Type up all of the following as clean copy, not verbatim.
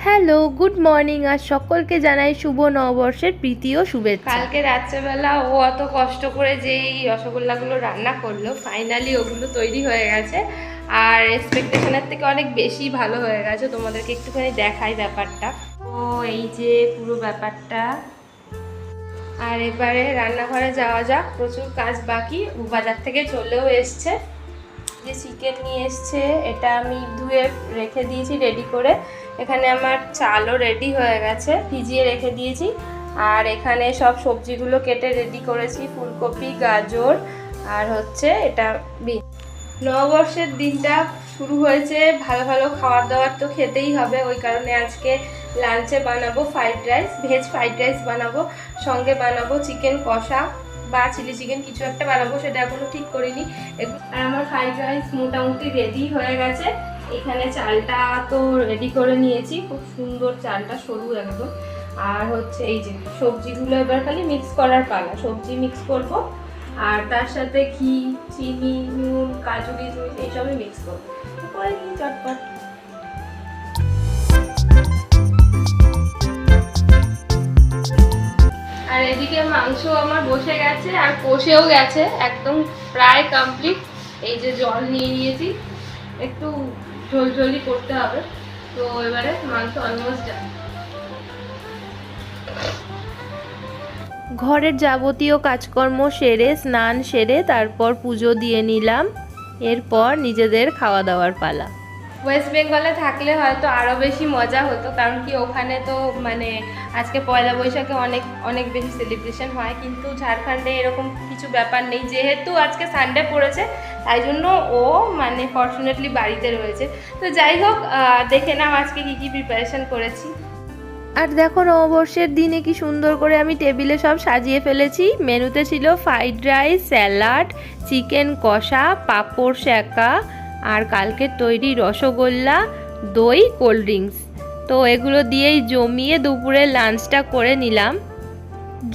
Hello, good morning. আর সকলকে জানাই শুভ নববর্ষের প্রীতি ও শুভেচ্ছা। কালকে রাত্রেবেলা ও অত কষ্ট করে যে এই রসগোল্লাগুলো রান্না করলো, ফাইনালি ওগুলো তৈরি হয়ে গেছে আর এক্সপেকটেশনের থেকে অনেক বেশি ভালো হয়ে গেছে। তোমাদেরকে একটুখানি দেখাই ব্যাপারটা। তো এই যে পুরো ব্যাপারটা। আর এবারে রান্নাঘরে যাওয়া যাক, প্রচুর কাজ বাকি। বাজার থেকে চলেও এসছে, যে চিকেন নিয়ে এসছে এটা আমি ধুয়ে রেখে দিয়েছি রেডি করে। এখানে আমার চালও রেডি হয়ে গেছে, ভিজিয়ে রেখে দিয়েছি। আর এখানে সব সবজিগুলো কেটে রেডি করেছি, ফুলকপি, গাজর আর হচ্ছে এটা বিন। নববর্ষের দিনটা শুরু হয়েছে, ভালো ভালো খাবার দাবার তো খেতেই হবে। ওই কারণে আজকে লাঞ্চে বানাবো fried rice, veg fried rice বানাবো, সঙ্গে বানাবো চিকেন কষা বা চিলি চিকেন, কিছু একটা বানাবো, সেটা এখনো ঠিক করিনি। আর আমার ফ্রাইড রাইস মোটামুটি রেডি হয়ে গেছে। এখানে চালটা তো রেডি করে নিয়েছি, খুব সুন্দর চালটা, সরু একদম। আর হচ্ছে এই যে সবজিগুলো এবার খালি মিক্স করার পালা, সবজি মিক্স করব আর তার সাথে ঘি, চিনি, নুন, কাজু কিশমিশ এইসবই মিক্স করবো। করে নিই চটপট। আর এদিকে মাংস আমার বসে গেছে আর কষেও গেছে, একদম প্রায় কমপ্লিট। এই যে জল নিয়ে নিয়েছি, একটু ঝোলঝোলি করতে হবে। তো এবারে মাংস অলমোস্ট ডান। ঘরের যাবতীয় কাজকর্ম সেরে, স্নান সেরে তারপর পুজো দিয়ে নিলাম। এরপর নিজেদের খাওয়া দাওয়ার পালা। ওয়েস্ট বেঙ্গলে থাকলে হয়তো আরও বেশি মজা হতো, কারণ কি ওখানে তো মানে আজকে পয়লা বৈশাখে অনেক অনেক বেশি সেলিব্রেশন হয়, কিন্তু ঝাড়খণ্ডে এরকম কিছু ব্যাপার নেই। যেহেতু আজকে সানডে পড়েছে তাই জন্য ও মানে ফর্চুনেটলি বাড়িতে রয়েছে। তো যাই হোক, দেখে নাও আজকে কী কী প্রিপারেশন করেছি। আর দেখো, নববর্ষের দিনে কি সুন্দর করে আমি টেবিলে সব সাজিয়ে ফেলেছি। মেনুতে ছিল ফ্রাইড রাইস, স্যালাড, চিকেন কষা, পাঁপড় সেঁকা আর কালকের তৈরি রসগোল্লা, দই, কোল্ড ড্রিঙ্কস। তো এগুলো দিয়েই জমিয়ে দুপুরে লাঞ্চটা করে নিলাম।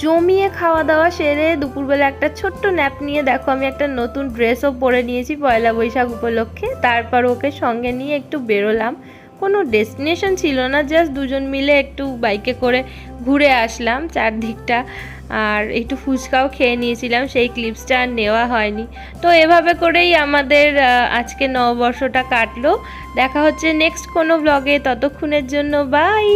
জমিয়ে খাওয়া দাওয়া সেরে দুপুরবেলা একটা ছোট্ট ন্যাপ নিয়ে দেখো আমি একটা নতুন ড্রেসও পরে নিয়েছি পয়লা বৈশাখ উপলক্ষে। তারপর ওকে সঙ্গে নিয়ে একটু বেরোলাম। কোনো ডেস্টিনেশন ছিল না, জাস্ট দুজন মিলে একটু বাইকে করে ঘুরে আসলাম চারদিকটা। আর একটু ফুচকাও খেয়ে নিয়েছিলাম, সেই ক্লিপসটা আর নেওয়া হয়নি। তো এভাবে করেই আমাদের আজকে নববর্ষটা কাটলো। দেখা হচ্ছে নেক্সট কোনো ব্লগে, ততক্ষণের জন্য বাই।